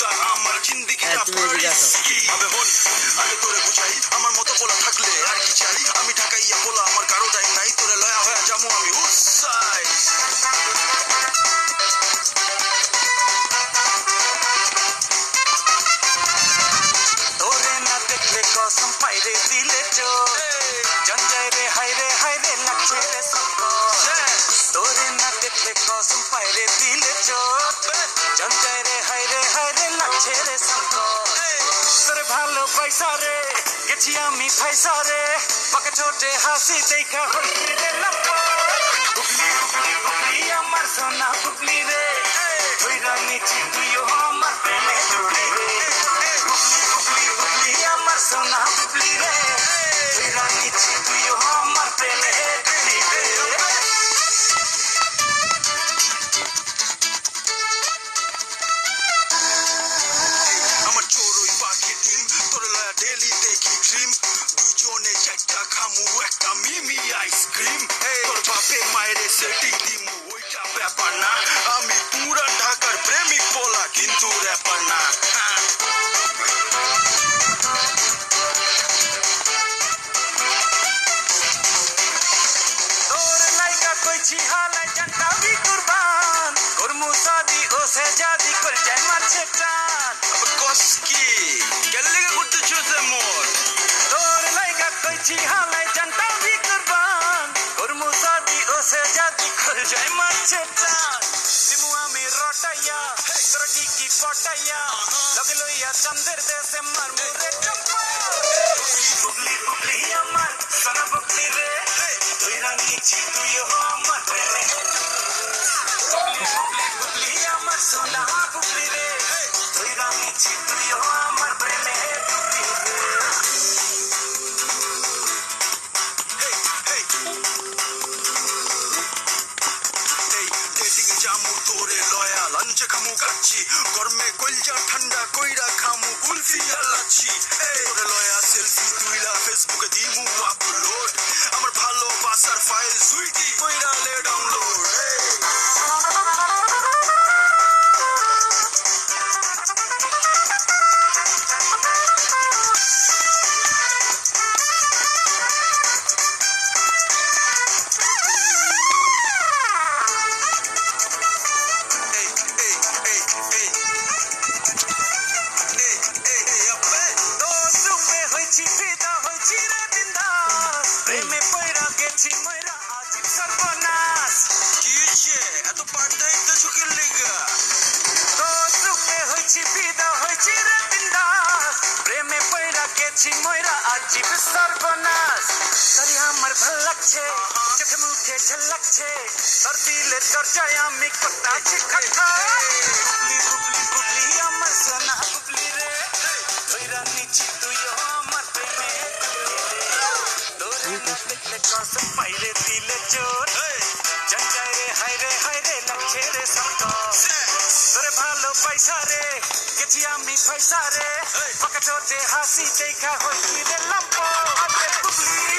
তুমি এদিকে আসো। আমার মতো পোলা থাকলে আর কি চাই, আমি ঢাকাইয়া পোলা আমার কারো টাইম নাই, তোরে লয়া হয়ে যাবো আমি উৎসাই। তোরে না দেখলে কসম পাইরে দিলে চোর, জঞ্জাই রে হাইরে লাগছে রে সকল। তোরে না দেখলে কসম পাইরে দিলে চোর, জঞ্জাই রে হাইরে লাগছে রে সকল। তোরে ভালো পয়সা রে গেছি আমি পয়সা রে, পাকে ছোটে হাসি দেখা হইছি রে লম্বা। বুবলি বুবলি বুবলি আমার সোনা বুবলি রে, ধইরা নিচি তুইও আমার প্রেমে জড়ি রে। বুবলি বুবলি বুবলি আমার সোনা বুবলি রে, ধইরা নিচি তুইও আমার প্রেমে জড়ি রে। আমার চোরই পাখি টিম, তোর লয়া ডেলি দেখি ড্রিম, দুইজনে চারটা খামু একটা মিমি আইসক্রিম। তোর বাপে মায়েরে সেটিং দিমু ওইটা ব্যাপার না, আমি পুরা ঢাকার প্রেমিক পোলা কিন্তু র্যাপার না। তোর লাইকা কইছি হালাই জানটা বি কুরবান, করমু সাদি ও সে জাদি কর যায় মারছে টান। কসকি গেলে করতেছো মোর, তোর লাইকা কইছি হালাই জানটা বি কুরবান, করমু সাদি ও সে জাদি কর যায় মারছে টান। দিমু আমি রটাইয়া তোর কি পটাইয়া, লগে লইয়া চন্দের দেশে মারমু রে চপ্পা। বুবলি বুবলি আমার সোনা বুবলি রে, ধইরা নিচি তুইও আমার প্রেমে। বুবলি বুবলি বুবলি আমার সোনা বুবলি রে, ধইরা নিচি তুইও আমার প্রেমে ডুবলি রে। ডেটিং জামু তোরে লয়া লাঞ্চ খামু কাচ্ছি, গরমে কইলজা ঠান্ডা কইরা খামু কুলফি আর লাচ্ছি। তোরে লয়া সেলফি তুইলা ফেসবুকে দিমু আপলোড, আমার ভালোবাসার ফাইল সুইটি কইরা লে ডাউনলোড। প্রেমে পয়রা গেছি ময়রা আজিব সর্বনাশ। কি হইছে এত পাল্টাই তো সুখের লেগা, তো রূপে হইছি বিদা হইছি রে বিন্দাস। প্রেমে পয়রা গেছি ময়রা আজিব সর্বনাশ। তারি আমার ভাল লাগছে চোখে মুখে ঝলকছে, তোর দিলের দরজায় আমি কটাছি খটখট। বুবলি বুবলি বুবলি আমার সোনা বুবলি রে, ধইরা নিচি তুইও আমার প্রেমে ডুবলি রে। তোরে না দেখলে কসম পাইরে দিলে চোর, জঞ্জাই রে হাইরে লাগছে রে সকল। তোরে ভালো পয়সা রে গেছি আমি পয়সা রে, পাকে ছোটে হাসি দেখা হইছি রে লম্বা। বুবলি